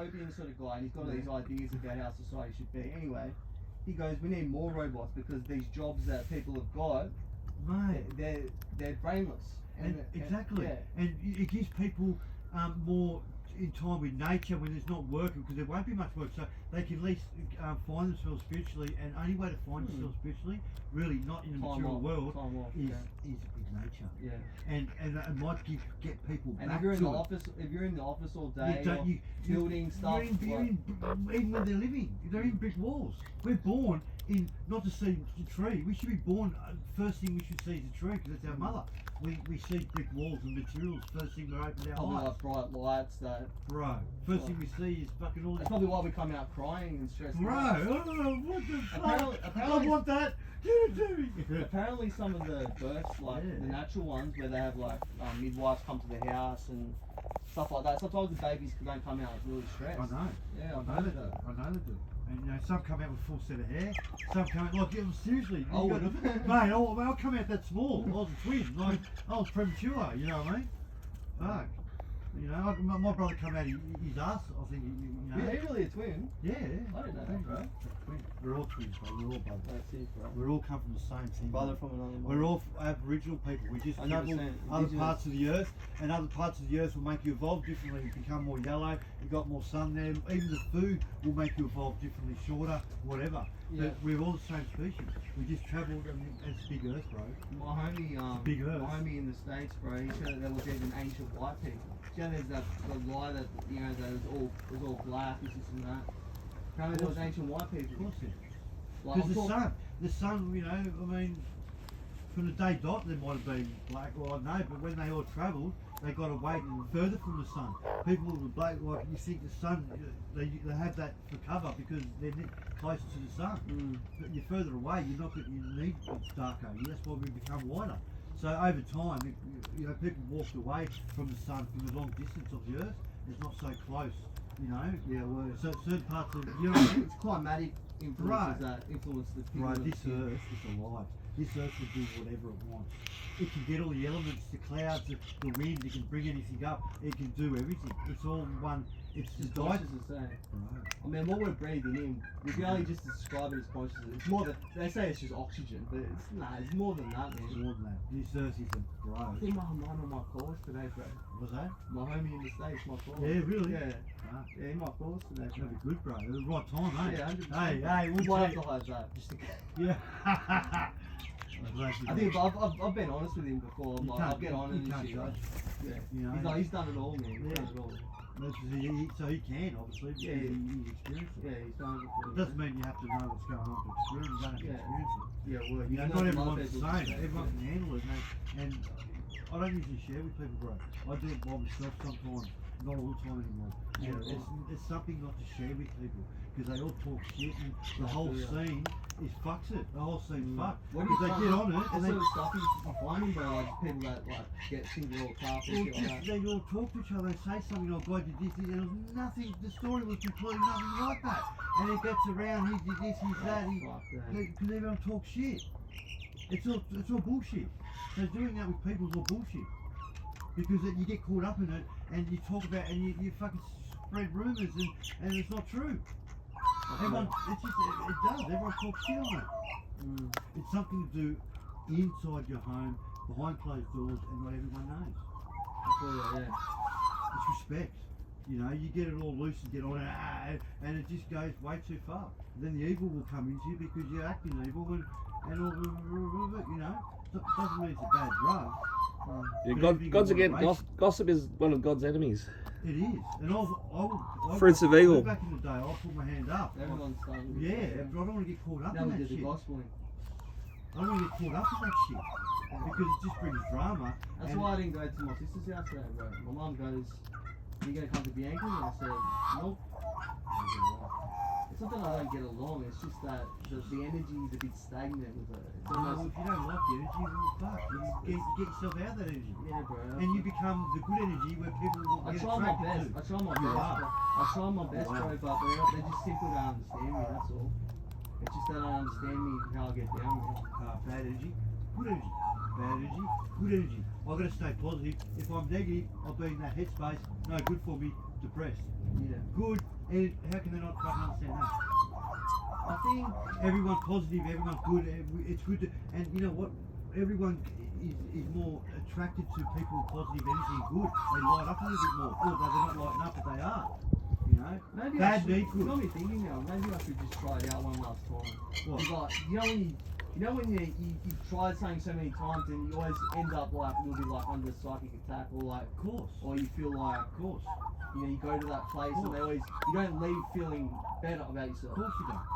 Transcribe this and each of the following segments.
Opium sort of guy, and he's got all these ideas about how society should be. Anyway, he goes, we need more robots because these jobs that people have got, mate, they're brainless. Exactly. Yeah. And it gives people more in time with nature when there's not work, because there won't be much work, so they can at least find themselves spiritually. And only way to find yourself spiritually, really not in the material world, is with nature. Yeah. And it might get people and back if you're in to the it. office, if you're in the office all day, building stuff, even when they're living, they're in brick walls. We're born in not to see the tree. We should be born. First thing we should see is a tree, because that's our mother. We see brick walls and materials. First thing we're open our eyes. Like bright lights. That first thing we see is fucking all. That's probably why we come out crying and stressed out. Oh, what the fuck? Apparently, I want that. Give it to me. Apparently, some of the births, like the natural ones, where they have like midwives come to the house and stuff like that. Sometimes the babies don't come out really stressed. I know. Yeah, I know they do. I know they do. And some come out with full set of hair. Some come out like seriously. Mate, I'll come out that small. I was a twin. Like I was premature. You know what I mean? Fuck. You know, my brother come out his ass. I think you know. Yeah, he's really a twin. Yeah. I didn't know that, bro. We're all twins, bro. We're all brothers. That's it, bro. We all come from the same thing. Brother from another mother. We're all Aboriginal people. We just travel other parts of the earth, and other parts of the earth will make you evolve differently. You become more yellow. You got more sun there. Even the food will make you evolve differently, shorter, whatever. Yeah. But we're all the same species. We just travelled, and it's big earth, bro. My homie, big earth. My homie in the States, bro. He said that there was even ancient white people. You know, there's that the lie that that was all black, this and that. Apparently there was ancient white people. Of course, yeah. Like, the sun, you know, I mean, from the day dot there might have been black, or I don't know, but when they all travelled, they got away further from the sun. People with black, like you think the sun, they have that for cover because they're closer to the sun. But you're further away, you need it's darker. That's why we become whiter. So over time, you know, people walked away from the sun from the long distance of the earth. It's not so close, you know. Yeah, well, so certain parts of it's climatic influences that influence the people. Right, this earth is alive. This earth will do whatever it wants. It can get all the elements, the clouds, the wind. It can bring anything up. It can do everything. It's all one. It's just the consciousness, I mean, what we're breathing in, we can only just describe it as consciousness. It's more than, they say it's just oxygen, but it's more than that, man. It's more than that. This earth is a bro. I think my mum on my course today, bro. Was that? My homie in the States, my course. Yeah, really? Yeah. Yeah, my course today. That'd be good, bro. It was the right time, eh? Yeah, 100%. Hey, we might have to hide that, just in case. Yeah. I think I've been honest with him before. I'll get on and shit. Yeah. You know, he's done it all, man. He's done it all. So he can, obviously, yeah, he's experienced it. Yeah, he's done it before. It doesn't mean you have to know what's going on to experience it. You don't have to experience it. Yeah, well, you know, not everyone's the same. Everyone can handle it, mate. And I don't usually share with people, bro. I do it by myself sometimes, not all the time anymore. And it's something not to share with people, because they all talk shit, and the whole scene fucks it. The whole scene's fucked. Because they get on it, and sort of stuff you finding, bro, like people that get single or class or shit like that. They all talk to each other, they say something, oh God, you did this, and it was nothing, the story was completely nothing like that. And it gets around, he did this, he's that, because everyone talks shit. It's all bullshit. So doing that with people is all bullshit. Because you get caught up in it, and you talk about, and you fucking spread rumours, and it's not true. Everyone, it does. Everyone talks shit on it. It's something to do inside your home, behind closed doors, and not everyone knows. It's respect. You know, you get it all loose and get on it, and it just goes way too far. Then the evil will come into you because you're acting evil, and all, you know. Doesn't mean it's a bad drug. God's again. Gossip is one of God's enemies. It is, and fruits of evil. Back in the day, I'll put my hand up. Everyone's starting. Yeah, but I don't want to get caught up in that shit. I don't want to get caught up in that shit because it just brings drama. That's why I didn't go to my sister's house today, bro. My mum goes, "Are you gonna come to Bianca?" And I said, "Nope." It's not that I don't get along. It's just that the energy is a bit stagnant with her. It's almost, if you don't like the energy, well, fuck. You get yourself out of that energy. Yeah, bro. And you become the good energy where people will get attracted to. I try my best, bro, but they just simply don't understand me, that's all. It's just they don't understand me how I get down with it. Bad energy, good energy. Bad energy, good energy. I've got to stay positive. If I'm negative, I'll be in that headspace. No good for me. depressed. Yeah. Good, and how can they not fucking understand that? I think Everyone's positive, everyone's good, it's good to, and you know what? Everyone is more attracted to people with positive energy and good. They light up a little bit more. Well, they're not lighting up, but they are. You know? maybe I Bad should, need good. got me thinking now. Maybe I should just try it out one last time. What? It's like you know when you've tried something so many times and you always end up like a little bit like under psychic attack or like, Of course. or you feel like, Of course. you know, you go to that place and they always, you don't leave feeling better about Of yourself. course you don't.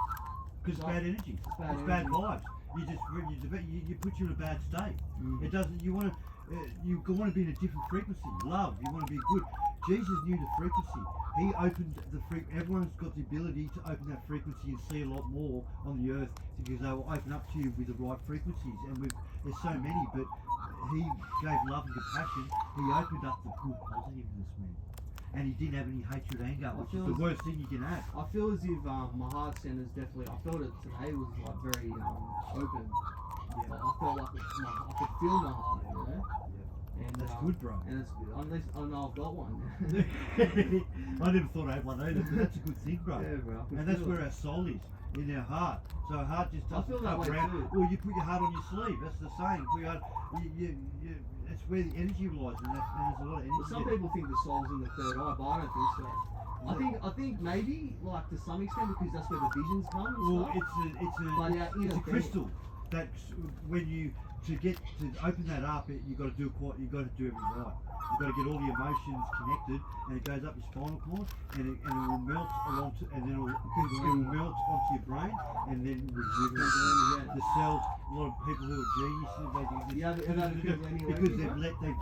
Because Like, bad energy. it's bad It's bad energy. vibes. You put you in a bad state. Mm. It doesn't. You want to be in a different frequency. Love. You want to be good. Jesus knew the frequency. He opened the Everyone's got the ability to open that frequency and see a lot more on the earth because they will open up to you with the right frequencies. And there's so many, but he gave love and compassion. He opened up the good positiveness, man. And he didn't have any hatred, anger, which is the worst thing you can have. I feel as if my heart center's definitely, I felt it today was like very open. Yeah. Like, I felt like I could feel my heart, you know? And, That's good, bro. And it's good. Unless I know I've got one. I never thought I had one either, but that's a good thing, bro. Yeah, bro. I can And that's feel where it. our soul is, in our heart. So our heart just I doesn't feel that come way around. too. Well, you put your heart on your sleeve. That's the saying. Put your heart, that's where the energy lies, and there's a lot of energy. But some there. people think the soul's in the third eye, but I don't think so. I think maybe like to some extent because that's where the visions come and Well, stuff. But our it's inner a being- crystal. That's when you to open that up. You got to do you got to do everything right. You got to get all the emotions connected, and it goes up your spinal cord, and it will melt along to, and then it will melt onto your brain, and then rejuvenate the cells. A lot of people who are geniuses, You ever had a Kundalini because awakening,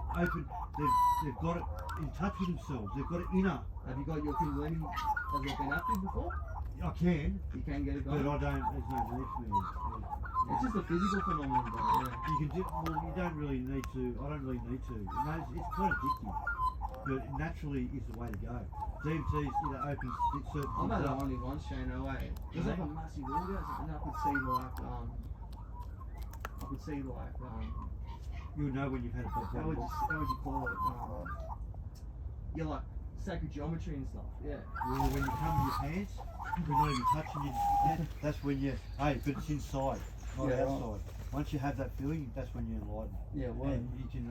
they've got it in touch with themselves. They've got it inner. Have you got your Kundalini? Has it been active before? I can, You can get it but going. I don't. There's no need for me. It's just a physical phenomenon, but yeah. You can do, well, you don't really need to. I don't really need to. No, it's quite addictive, but naturally is the way to go. DMT's, opens certain I've things had it up. only once, Shane, no way. It was like a massive orgasm, and I could see You'll know when you've had a bad how would you call it? Yeah, like sacred geometry and stuff. Yeah. Well, when you come in your pants, we're not even touching you. That's when you. Hey, but it's inside, not Yeah, right. outside. Once you have that feeling, that's when you're enlightened. Yeah, well. And you can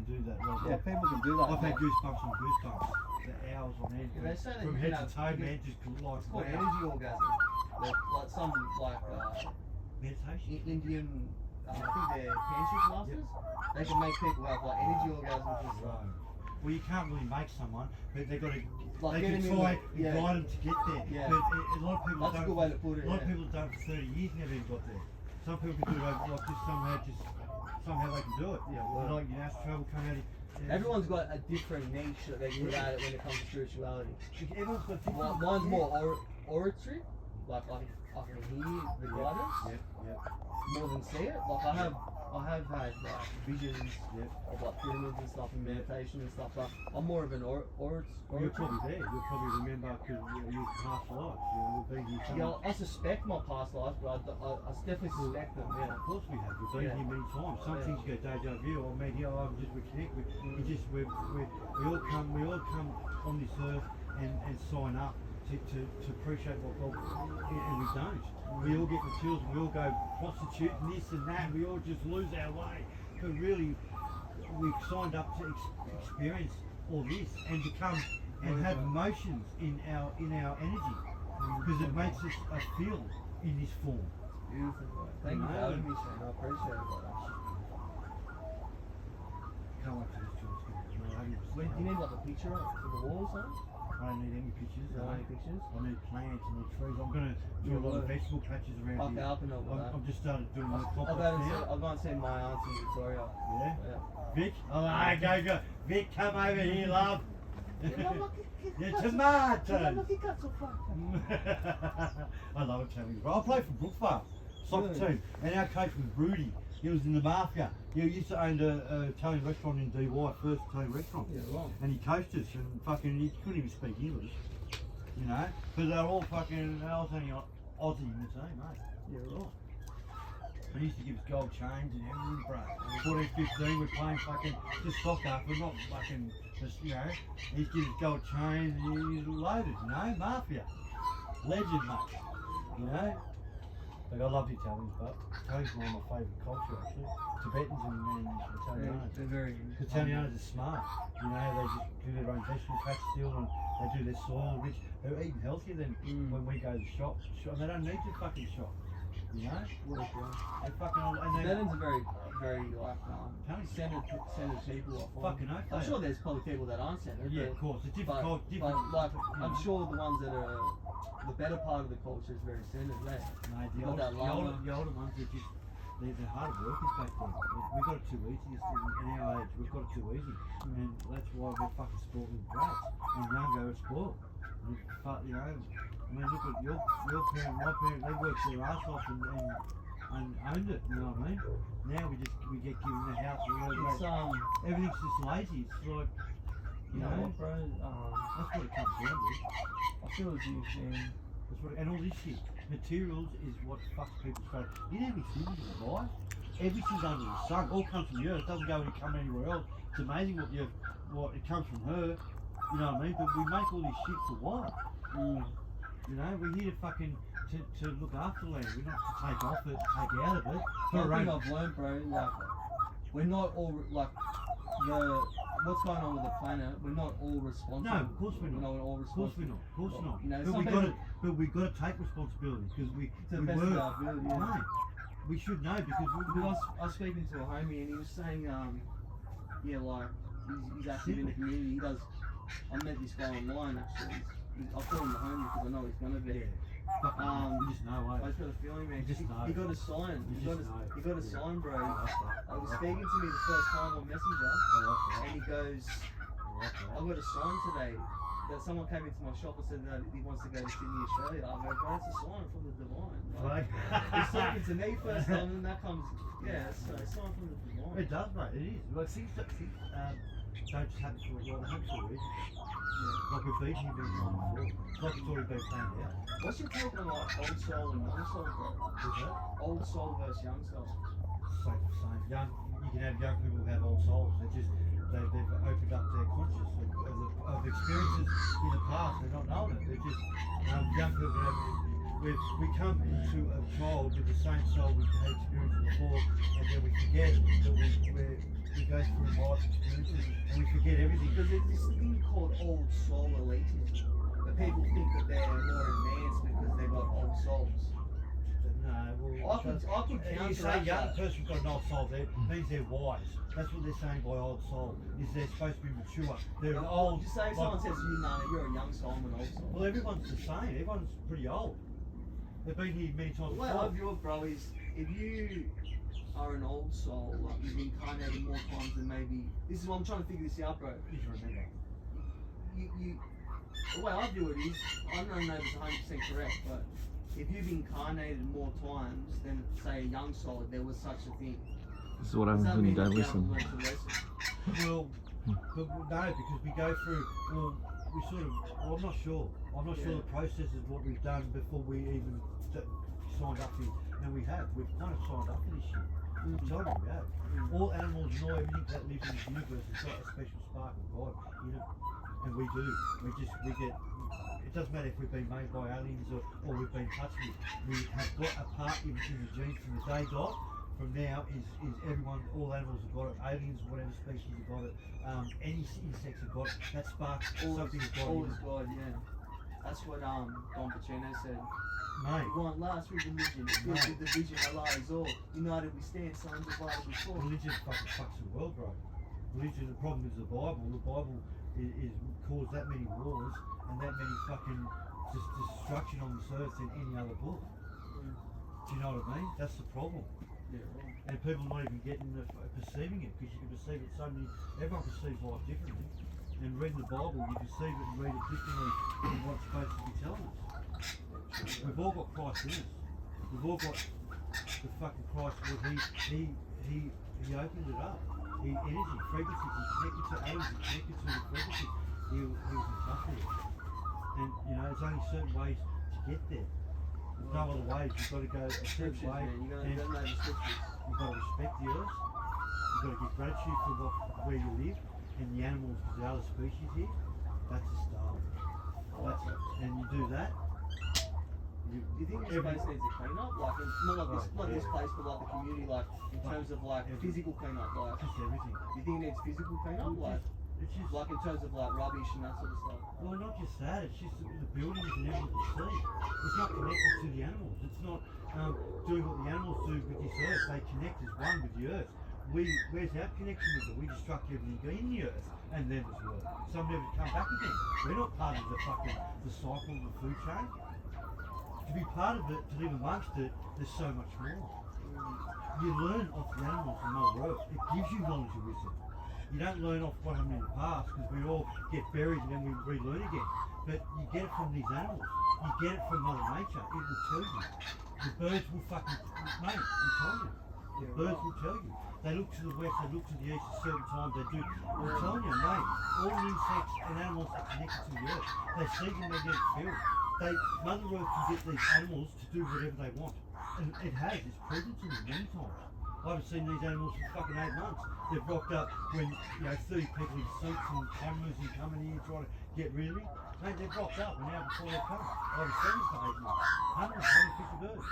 do that. Like, Yeah, people can do that. I've had goosebumps on goosebumps for hours on end. Yeah, they say that from you head can to have- toe, man, just like It's called wow. energy orgasm. Like some Meditation. Indian, I think they're tantric masters. They can make people have like energy orgasms and stuff. Right. Well, you can't really make someone, but they got to. Like They get can them in try the- yeah. and guide them to get there. Yeah. But a lot of people That's a don't. good way to put it, A lot of yeah. people have done it for 30 years, never even got there. Some people can do it over, like somehow they can do it. Yeah, well. Like astral travel come out. Everyone's got a different niche that they can at it when it comes to spirituality. Everyone's got different. Mine's more oratory, like I can hear the guidance Yep. more than see it. Like I have had like visions Yep. of like pyramids and stuff and meditation and stuff. But I'm more of an orator. You're probably there. You'll probably remember because your past lives. We've been here. Yeah, I suspect my past lives, but I definitely suspect them. Yeah, Yeah. of course we have. We've been Yeah. here many times. Some Yeah. things go deja vu. Or maybe I'm just we connect. We all come on this earth and sign up to appreciate what God, and we don't. We all get materials. We all go prostitute and this and that. We all just lose our way. But really, we've signed up to experience all this and become and have emotions in our energy because it makes us feel in this form. Beautiful. Bro. Thank you for having me, Shane. I appreciate it. Bro. Can't wait for this to Wait, do you need like a picture for the wall or something? I don't need any pictures. No, any pictures? I need plants, I need trees. I'm going to do a lot of vegetable patches around Okay, here. I can help with that. I've just started doing my I'll compost now. go and see my auntie Victoria. Yeah? Yeah. Vic? Oh, go. Vic, come over here, love. Yeah, tomatoes. I love Italian. I played for Brookvale soccer Really? team, and our coach was Rudy. He was in the mafia. He used to own an Italian restaurant in DY, first Italian restaurant. Yeah, right. And he coached us, and fucking he couldn't even speak English, you know, because they're all fucking. I was only Aussie in the team, mate. Yeah, right. And he used to give us gold chains and everything, bro. 14, 15, we're playing fucking just soccer. We're not fucking Just, you know, he's got his gold chain and he's loaded, you know, mafia. Legend, mate. You know? Like, I love the Italians, but Italians are one of my favourite culture, actually. Tibetans and Italianos. They're very. Italianos are smart. You know, they just do their own vegetable patch still and they do their soil rich. They're eating healthier than when we go to the shop. And they don't need to fucking shop. You know? They fucking, and they Tibetans are very like centered people. I find. fucking okay. I'm sure there's probably people that aren't centered. Yeah, of course. It's different But, culture. Different, but like, I'm sure the ones that are the better part of the culture is very centered. Right? Mate, You got that lava. the older ones are just, they're hard workers back then. We got it too easy in our age. We've got it too easy. And that's why we're fucking spoiled with brats. And younger are spoiled. You know, I mean, look at your parent, my parent, they worked their ass off and owned it, you know what I mean? Now we get given the house, It's everything's just lazy. It's like, you know, what, bro? that's what it comes down to. I feel as you saying. That's what, and all this shit, materials is what fucks people's face. You know how many things you can buy? Everything's under the sun. All comes from the earth. It doesn't go and come anywhere else. It's amazing what it comes from her. You know what I mean? But we make all this shit for what? You know, we're here to fucking to look after land. We're not to take off it, take out of it. One thing I've learned, bro, like we're not all like what's going on with the planet. We're not all responsible. No, of course we're not. We're not all Of course responsible. we're not. Of course not. You know, But we got to take responsibility because we to the we best were. of our ability. Yeah. No, we should know because I was speaking to a homie and he was saying, yeah, like he's active in the community. He does. I met this guy online actually. I call him the homie because I know he's gonna be. you just know, I just got a feeling, man. You just know. He got a sign. You He got just know. he got a sign, bro. I was speaking to me the first time on Messenger, and he goes, I got a sign today. That someone came into my shop and said that he wants to go to Sydney, Australia. I go, bro, that's a sign from the divine. Like, he's talking to me first time, and that comes, yeah, it's a sign from the divine. It does, mate. It is. Like things don't just happen for they happen for a reason. Yeah. Like we've been here many times before. It's like it's already been planned out. What's your take on like old soul and young soul, bro? What's that? Old soul versus young soul. Same. You can have young people who have old souls. They've opened up their consciousness of experiences in the past. They're not knowing it. They're just young people. We come into a child with the same soul we had experienced before, and then we forget that we go through life experiences and we forget everything. Because there's this thing called old soul elitism, where people think that they're more advanced because they've got old souls. No, well, I could you say counteract young that. person's got an old soul, that means they're wise. That's what they're saying by old soul, is they're supposed to be mature. They're old. Just say if someone says to you, no, you're a young soul, I'm an old soul. Well, everyone's the same. Everyone's pretty old. They've been here many times The way I view it, bro, is if you are an old soul, like you've incarnated more times than maybe. This is what I'm trying to figure this out, bro. You should remember. The way I view it is, I don't know if it's 100% correct, but if you've incarnated more times than, say, a young soul, if there was such a thing. This is what Does happens that when you mean that don't you haven't listen. learned to listen? Well, but no, because we go through. Well, we sort of. Well, I'm not sure. I'm not sure the process is what we've done before we even signed up here, and we have. We've kind of signed up for this shit. I'm telling you, we have. All animals and all everything that lives in the universe has got a special spark of God in it, and we do. We get. It doesn't matter if we've been made by aliens or we've been touched with. We have got a part in the genes from the day dot. From now is everyone, all animals have got it. Aliens, whatever species have got it. Any insects have got it. That spark, something has got All it. is God, yeah. That's what Don Pacino said. Mate, We want last with religion, filled with the vision, Allah is all. United we stand, sons divided we fall. religion fucking fucks the world, bro. Religion, the problem is the Bible. The Bible is caused that many wars and that many fucking just destruction on this earth than any other book. Do you know what I mean? That's the problem. Yeah, right. And people are not even getting perceiving it, because you can perceive it so many. Everyone perceives life differently. And reading the Bible, you perceive it and read it differently than what's supposed to be telling us. We've all got Christ in us. We've all got the fucking Christ. Where he opened it up. He energy, frequencies. He connected to atoms. He connected to the frequency. He was in touch with it. And you know, there's only certain ways to get there. There's no other ways. You've got to go a certain Scriptures, way. man. You gotta and know the scriptures. you've got to respect the earth. You've got to give gratitude for where you live. and the animals, the other species here, that's a start. And you do that. Do you think this place needs a clean up? Like, not like this, not this place, but like the community, like in terms of like physical clean up, like. Just everything. Do you think it needs physical clean up, like? It's just Like in terms of like rubbish and that sort of stuff. well, not just that. It's just the buildings and everything you see. It's not connected to the animals. It's not doing what the animals do with this earth. They connect as one with the earth. Where's our connection with it? We destruct everything in the earth and then as well. Some never come back again. We're not part of the cycle of the food chain. To be part of it, to live amongst it, there's so much more. You learn off the animals and their work. It gives you knowledge and wisdom. You don't learn off what happened in the past because we all get buried and then we relearn again. But you get it from these animals. You get it from Mother Nature. It will tell you. The birds will fucking, mate, I'm telling you. The birds will tell you. They look to the west, they look to the east at certain times, they do. I'm telling you, mate, all insects and animals are connected to the earth. They see the magnetic field. Mother Earth can get these animals to do whatever they want. And it has, it's proven to me many times. I've seen these animals for fucking 8 months. They've rocked up when, 30 people in suits and cameras and coming in trying to get rid of me. Mate, they've rocked up an hour before they come. I've seen this for 8 months. 150 birds.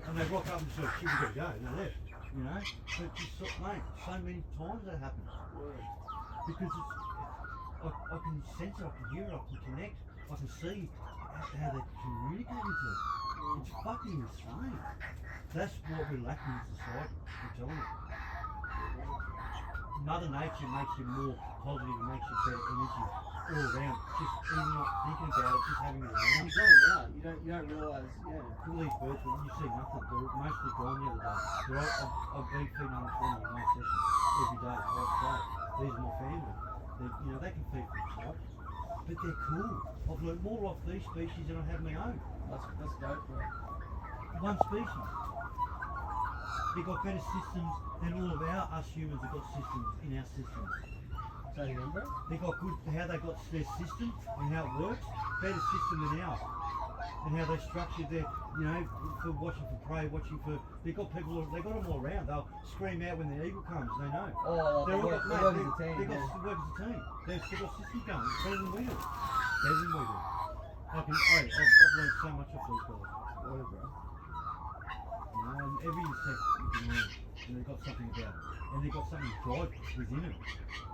And they rock up and say, shit, we gotta go, and they're left. But just, mate, so many times that happens. Because I can sense it, I can hear it, I can connect, I can see how they communicate with it. It's fucking insane. That's what we're lacking in society, I'm telling you. Mother Nature makes you more positive, it makes you better energy all around. Just even not thinking about it, just having it around. You zone out. You don't realise. Yeah. All these birds, you see nothing. They're mostly gone the other day. I've been feeding 120 in my session every day, twice a day. These are my family. They can feed themselves, but they're cool. I've learned more off these species than I have my own. That's dope, bro. One species. They've got better systems than all of us humans have got systems in our systems. Say it again, bro? They got good, how they got their system and how it works, better system than ours. And how they structured their, for watching for prey, they got them all around. They'll scream out when the eagle comes, they know. Oh, they work as a team. They got work as a team. They've got systems going, it's better than we do. Better than we do. I've learned so much off these guys. Word, bro. And every insect you can learn, they've got something about it. And they've got something God within it.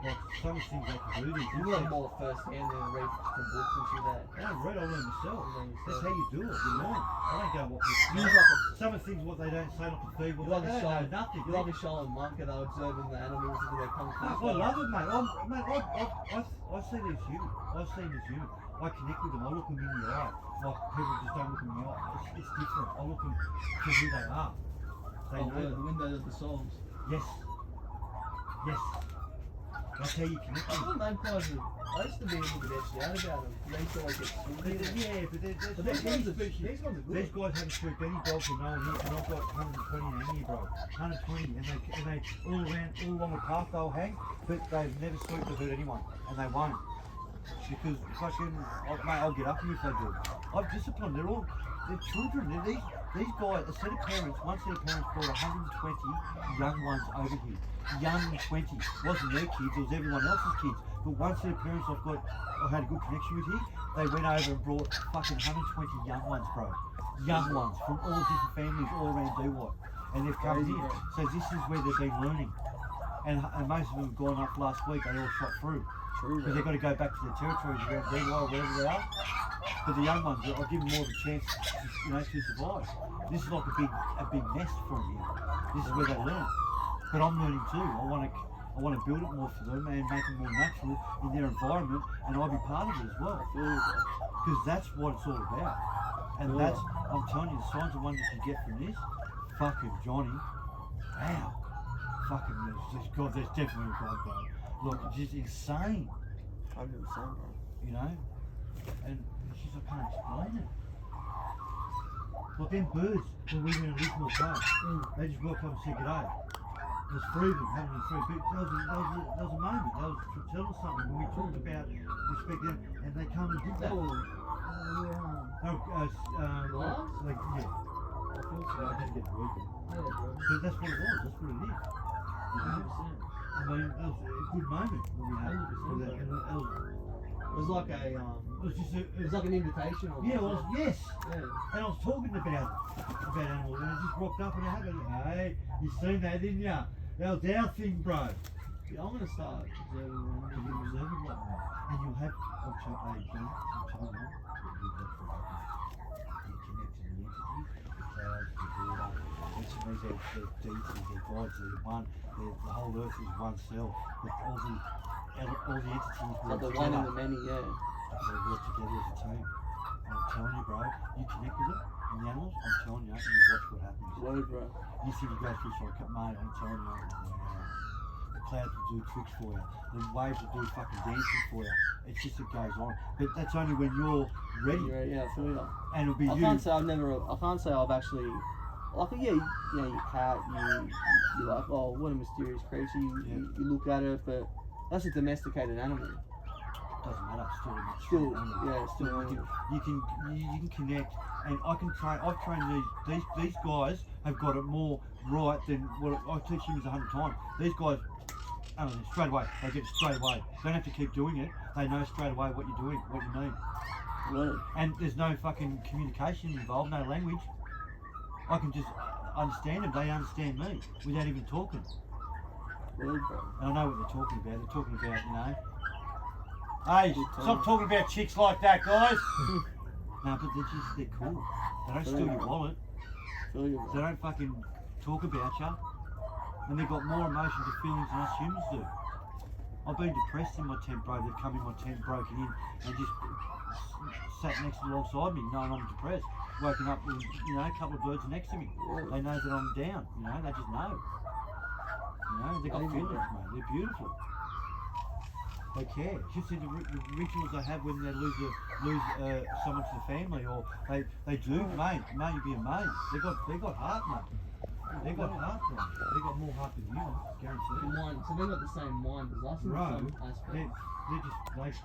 Like some things they can do. You learn more firsthand than read from books and shit like that. I don't read, I learn myself. That's how you do it, you learn. I don't go what people You're like some of the things what they don't say not to feed, you're what like they a don't know nothing. You're like a Shaolin monk and they're observing the animals until they come Fuck, close. I love it, mate. I see these human. I see them as human. I connect with them. I look them in the eye. Like people just don't look them in the eye. It's different. I look them to who they are. They know the windows of the souls. Yes. Yes. That's how you connect I with them. thought Magpies I used to be able to get shit out about them. They used to always get swoopy. Yeah, but But these ones are good. These guys haven't swooped any dogs or no one here, and I've got 120 in here, bro. 120, and they all along the path they'll hang, but they've never swooped to hurt anyone, and they won't. Because fucking, I'll get up here if they do. I've disciplined. They're children. These guys, a set of parents, one set of parents brought 120 young ones over here. Young 20. Wasn't their kids, it was everyone else's kids. But one set of parents I had a good connection with here, they went over and brought fucking 120 young ones, bro. Young ones from all different families all around Dewar. And they've come here. So this is where they've been learning. And most of them have gone up last week, they all shot through. Because they've got to go back to their territories around Dewar, wherever they are. But the young ones, I'll give them more of a chance to survive. This is like a big nest for them here. This is where they learn. But I'm learning too. I want to build it more for them and make it more natural in their environment, and I'll be part of it as well. Because that's what it's all about. And I'm telling you, the signs and wonders you get from this, fucking Johnny, wow. Fucking, there's definitely a God, bro. Look, it's just insane. 100%, bro. And it's just, I can't explain it. Like them birds, when we were in Lismore Park, they just walked up and said g'day. There's three of them, having the three. But there was a moment, they was telling us something when we talked about respect them, and they come and did that. Like, yeah. I didn't get the word there. Yeah, bro. But that's what it was, that's what it is. 100%. I mean, that was a good moment when we had it. It was like a It was just it was like an invitation. Almost. yeah, it was, yes. Yeah. And I was talking about animals, and it just rocked up and it happened. Hey, you seen that, didn't ya? That was our thing, bro. Yeah, I'm gonna start observing them. Because you observe them like that. And you'll have, from China, that you watch for what you connect to the entities, the clouds, the water. Each of these, they're deities, they're gods, they're one. The whole earth is one cell. But all the entities Like the one and the many, yeah. they work together as a team. And I'm telling you, bro, you connect with them and the animals, I'm telling you, you watch what happens. Word, bro. You see you go through shortcut, mate, I'm telling you, wow. The clouds will do tricks for you. The waves will do fucking dancing for you. It's just, it goes on. But that's only when you're ready. Yeah, I feel you. And it'll be I you. can't say I've actually, like, yeah, you know, your cat, you're like, oh, what a mysterious creature. You look at it, but that's a domesticated animal. Doesn't matter, Still, yeah, it's still you can connect, and I can train. I've trained these guys have got it more right than what I teach humans 100 times. These guys, I don't know, straight away, they get it straight away. They don't have to keep doing it. They know straight away what you're doing, what you mean. Really? And there's no fucking communication involved, no language. I can just understand them. They understand me without even talking. Really, bro. And I know what they're talking about. They're talking about, you know. Hey, stop talking about chicks like that, guys. No, but they're cool. They don't steal your wallet. They don't fucking talk about you. And they've got more emotions and feelings than us humans do. I've been depressed in my tent, bro. They've come in my tent, broken in, and just sat next alongside me, knowing I'm depressed. Woken up with, you know, a couple of birds next to me. They know that I'm down, you know, they just know. You know, they've got feelings, mate. They're beautiful. They care. Just see the rituals they have when they lose someone to the family, or they do, mate. Mate, you'd be amazed. They got heart, mate. They got heart, bro. They got more heart than you, guaranteed. Mind, so they've got the same mind as us in Bro, some aspects. they're just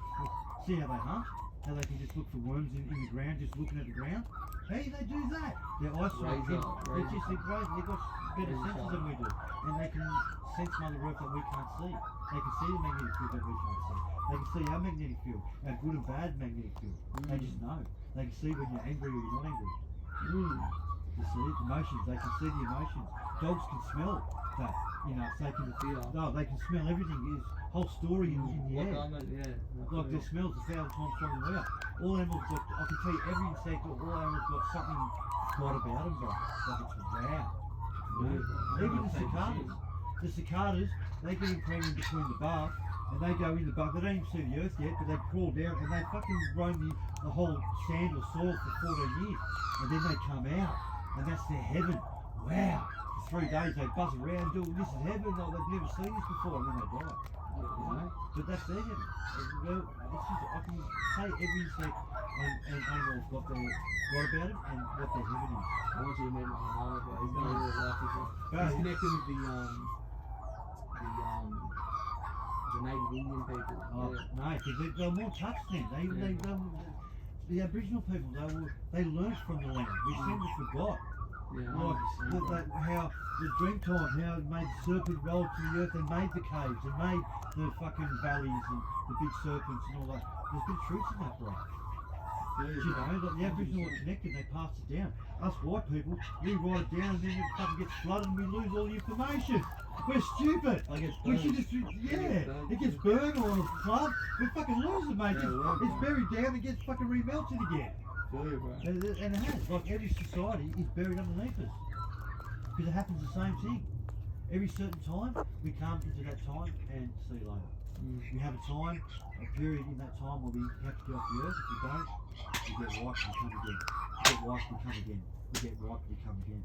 see how they hunt. How they can just look for worms in the ground, just looking at the ground. Hey, they do that. Their eyesight, they've got better senses than we do, and they can sense Mother Earth that we can't see. They can see the magnetic field that we can't see. They can see our magnetic field, our good and bad magnetic field. They just know. They can see when you're angry or you're not angry. You see the emotions. They can see the emotions. Dogs can smell that. You know, so they can feel. No, they can smell everything. His whole story in the air. Like their smells 1,000 times stronger than we are. All animals got. I can tell you every insect or all animals got something got about them, bro. Like it's wow. Even the cicadas. The cicadas, they get impregnated between the bark, and they go in the bark. They don't even see the earth yet, but they crawl down and they fucking roam the whole sand or soil for 14 years, and then they come out, and that's their heaven. Wow. For 3 days they buzz around, do this is heaven. Oh, they've never seen this before, and then they die. You know? But that's their heaven. Well, it's just, I can say every insect and animal's got about it and what their heaven is. I want you to meet my mom, but he's gonna really like it. He's connected with the Native Indian people. Oh, no, because they're more touched then. The Aboriginal people, they learnt from the land. We seem to forgot. Like how the Dreamtime, how it made the serpent roll to the earth and made the caves and made the fucking valleys and the big serpents and all that. There's good truth in that, bro. You know, like the Aboriginal are connected, they pass it down. Us white people, we write it down and then it fucking gets flooded and we lose all the information. We're stupid. We should just, it gets burned or on a flood. We fucking lose it, mate. It's buried down and gets fucking remelted again. And it has, like every society is buried underneath us. Because it happens the same thing. Every certain time, we come into that time and see you later. We have a time, a period in that time where we have to get off the earth. If we don't, we get wiped, we come again. We get wiped, we come again. We get wiped, we come again.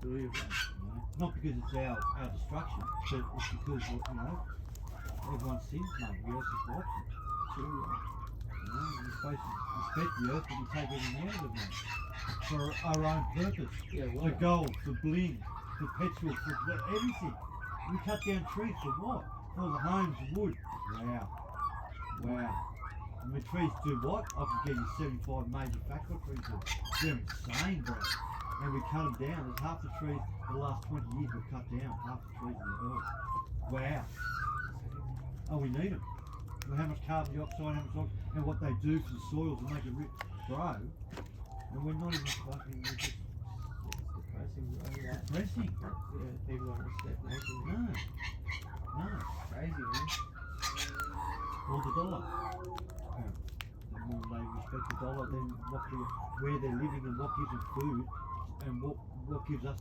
You know? Not because it's our destruction, but it's because, you know, everyone sins, mate. The earth just wipes it. You know, we're supposed to respect the earth, but we take everything out of it, mate. For our own purpose. For gold, for bling, for petrol, for everything. We cut down trees for what? All the homes, the wood. Wow. And the trees do what? I can get you 75 major factory trees. They're insane, bro. And we cut them down. There's half the trees in the last 20 years we've cut down. Half the trees in the earth. wow. Oh, we need them. Well, how much carbon dioxide, how much oxygen, and what they do for the soils and make it grow. And we're not even fucking, we're just Depressing, bro. Like, depressing. yeah, people don't respect nature. No. No. Crazy, man. Or the dollar. The more they respect the dollar, then where they're living and what gives them food and what gives us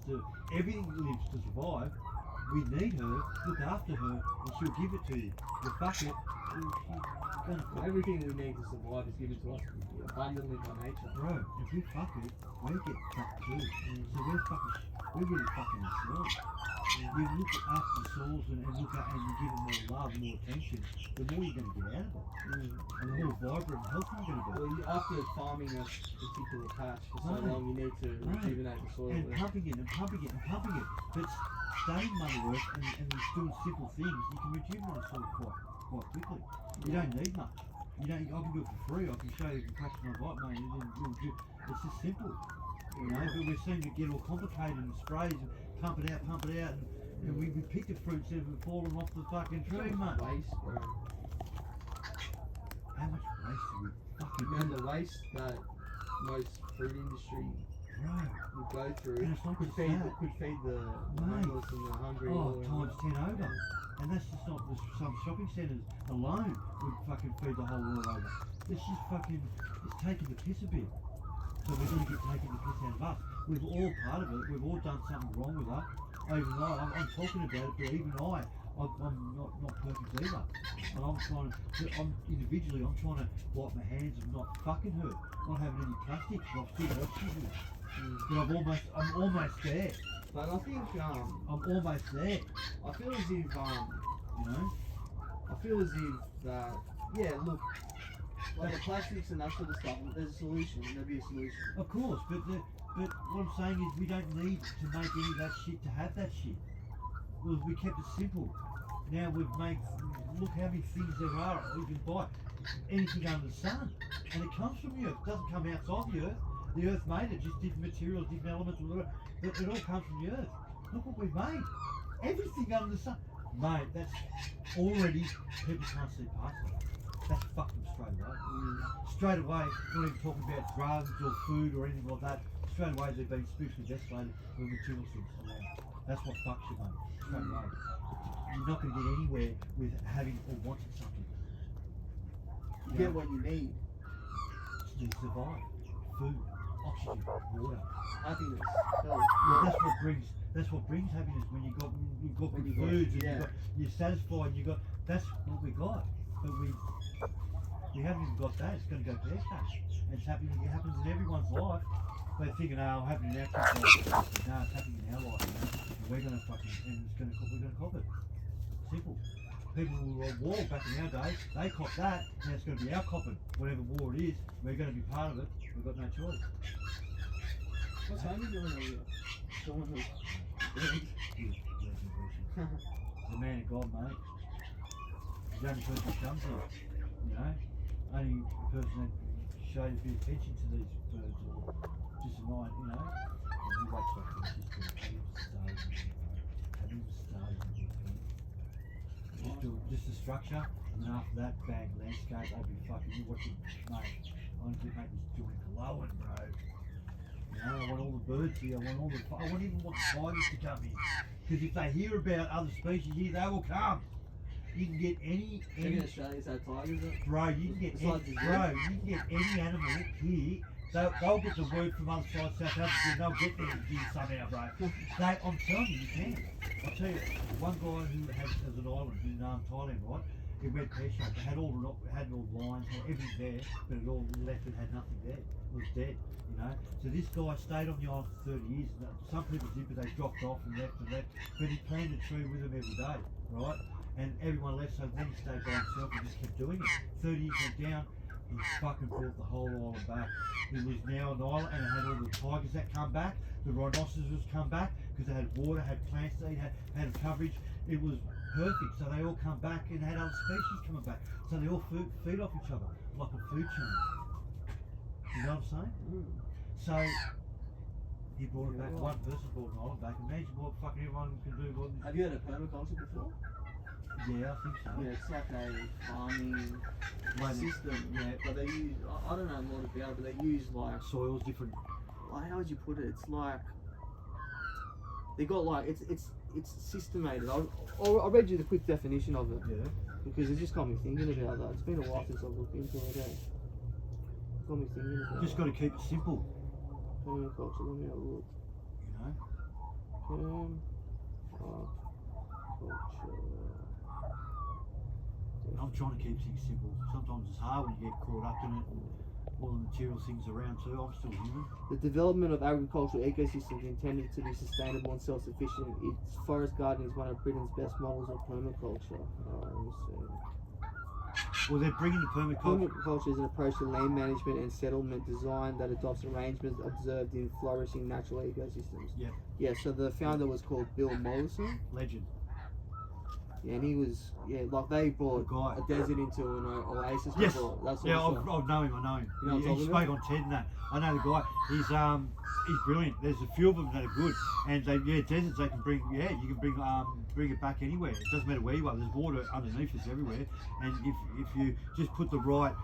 everything that lives to survive. We need her, look after her, and she'll give it to you. You fuck it, she's gonna Everything that we need to survive is given to us abundantly by nature. Bro, if we fuck it, we get fucked too. So we're really fucking ourselves. You look after the souls and look at and you give them more love, more attention, the more you're going to get out of it. And the more vibrant and healthy you're going to be. Well, after farming a particular patch for so long, you need to rejuvenate the soil. And pumping it and pumping it and pumping it. But studying Mother Earth and doing simple things, you can rejuvenate the soil quite quickly. You don't need much. I can do it for free. I can show you, practice my right, mate, and then it's just simple. You know, but we're seeing it get all complicated and sprays and pump it out, and we pick the fruit instead of it falling off the fucking tree, mate. Waste, bro. How much waste do we fucking And the waste that most fruit industry would go through And it's not could just feed that. the homeless and the hungry. times 10 over. And that's just not some shopping centres alone would fucking feed the whole world over. It's just fucking, it's taking the piss a bit. So we're going to get taking the piss out of us. We've all part of it. We've all done something wrong with us. Even though I'm talking about it, but even I'm not perfect either. And I'm individually, I'm trying to wipe my hands of not fucking her, not having any plastics, not still oxygen. But I'm almost there. But I think I'm almost there. I feel as if you know. I feel as if that look, like the plastics and that sort of stuff. There's a solution. There'll be a solution. Of course, but what I'm saying is we don't need to make any of that shit to have that shit. Well, we kept it simple. Now we've made, look how many things there are you can buy. Anything under the sun. And it comes from the earth. It doesn't come outside the earth. The earth made it, just different materials, different elements, whatever. But it all comes from the earth. Look what we've made. Everything under the sun. Mate, that's already, people can't see past it. That's fucked them straight away. Straight away, not even talking about drugs or food or anything like that. Straight away they've been spiritually desolated with material things around. That's what fucks you, mate. Straight away. You're not going to get anywhere with having or wanting something. You get what you need. To survive. Food, oxygen, water. Happiness. Well, that's what brings happiness when you've got good foods and you're satisfied. That's what we got. But we haven't even got that. It's going to go pear-shaped. It's happening. It happens in everyone's life. They're thinking, oh, it's happening in our life. No, it's happening in our life. And we're going to fucking, and we're going to cop it. Simple. People who were at war back in our day, they cop that, and it's going to be our copping. Whatever war it is, we're going to be part of it. We've got no choice. What's Homie doing over here? Someone who's the man of God, mate. He's the only person that comes here, you know. Only person that shows a bit of attention to these birds, or just a mind, you know. And he wakes up and just have him started. Just the structure, and then after that, bang, landscape. I'll be fucking, you watch it, mate. Honestly, make this joint glowing, bro. You know, I want all the birds here. I want even want the tigers to come here. Because if they hear about other species here, they will come. You can get any in Australia's had tigers. Bro, you can get any animal here. They'll get the word from other sides of South Africa. They'll get there here somehow, bro. I'm telling you, you can. I'll tell you, one guy who has an island in Thailand, right? It went pear-shaped. It had all lines, had everything there, but it all left and had nothing there. It was dead, you know. So this guy stayed on the island for 30 years. Some people did, but they dropped off and left. But he planted a tree with them every day, right? And everyone left, so then he stayed by himself and just kept doing it. 30 years went down, he fucking brought the whole island back. It was now an island, and it had all the tigers that come back, the rhinoceroses come back, because they had water, had plants, they had coverage. It was perfect, so they all come back and had other species coming back. So they all feed off each other, like a food chain. You know what I'm saying? So he brought it back, one person brought an island back. Imagine what fucking everyone can do. Have you had a permaculture before? Yeah, I think so. Yeah, it's like a farming system. Yeah. But they use, I don't know more about it, but they use like, Soil's different. like, how would you put it? It's like, they got like, it's systemated. I'll read you the quick definition of it. Yeah. Because it just got me thinking about that. It's been a while since I've looked into it, eh? Got me thinking about Just got to keep it simple. permaculture, let me have a look. You know. Permaculture. I'm trying to keep things simple. Sometimes it's hard when you get caught up in it and all the material things around too. I'm still human. The development of agricultural ecosystems intended to be sustainable and self-sufficient. Its forest gardening is one of Britain's best models of permaculture. Let me see. Well, they're bringing the permaculture. Permaculture is an approach to land management and settlement design that adopts arrangements observed in flourishing natural ecosystems. Yeah. Yeah, so the founder was called Bill Mollison. Legend. Yeah, and he was, like they brought a desert into an oasis. Yes. Before. That's Yeah, what I know him. I know him. You know what I'm he talking spoke on TED and that. I know the guy. He's brilliant. There's a few of them that are good, and deserts they can bring. Yeah, you can bring it back anywhere. It doesn't matter where you are. There's water underneath us everywhere, and if you just put the right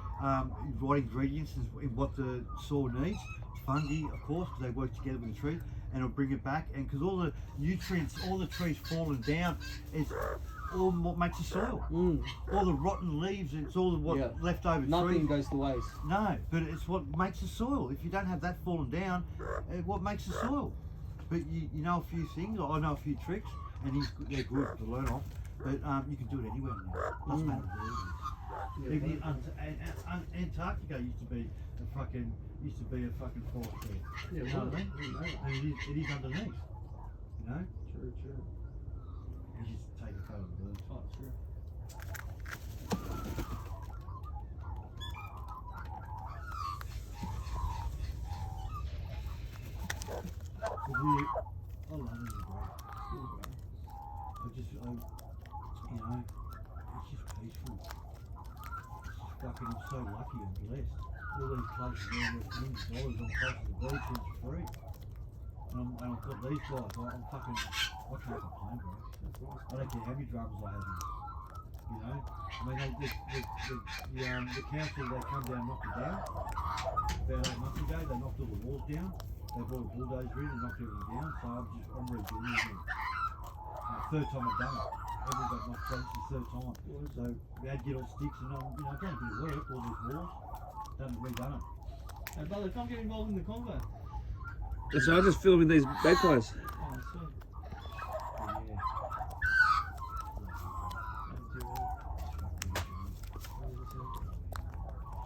ingredients in what the soil needs, fungi of course, because they work together with the tree, and it'll bring it back. And because all the nutrients, all the trees falling down, it's all what makes the soil. All the rotten leaves, it's all what left over. Nothing goes to waste. No, but it's what makes the soil. If you don't have that falling down, what makes the soil? But you know a few things. I know a few tricks, and they're good to learn off. But you can do it anywhere now. Doesn't matter where it is. Even Antarctica used to be a fucking forest there. Yeah, you know what I mean? And it is underneath. You know. True. You just take a photo of the birds. Oh, sure. I love it, you know, it's just peaceful. It's just fucking, I'm so lucky and blessed. All these places where we're spending dollars on places to be seems free. And I've got these guys, I can't complain, bro. I don't care how many dramas I have here. You know? I mean, the council, they come down and knock it down. About 8 months ago, they knocked all the walls down. They brought a bulldozer in and knocked everything down, so I'm redoing it again. Third time I've done it. Everybody got knocked down, it's the third time. So we had to get all sticks and I've done a bit of work, all these walls, redone it. Hey brother, come get involved in the convo. So I'm just filming these magpies. Oh, sweet. Yeah.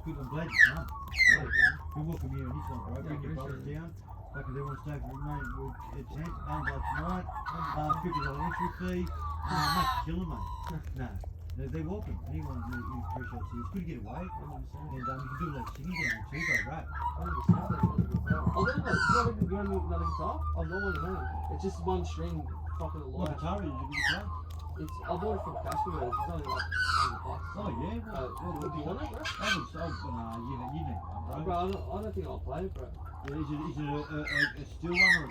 Good, I'm glad you come. You're welcome here anytime, bro. Bring your brothers down. Like if they want to stay for the night, it's tonight. $50 entry fee. Mate, killing mate. No. They're welcome. Anyone who appreciates it. It's good to get away. And you can do a lot of singing down there too, bro, rap. A little bit. You want another guitar? I've got one at home. It's just one string fucking alive. What guitar is it? Good guitar? I bought it from Casper. It's only like $100. Oh yeah? Do you want it, bro? You need one, bro. Bro, I don't think I'll play it, bro. Is it a steel one or a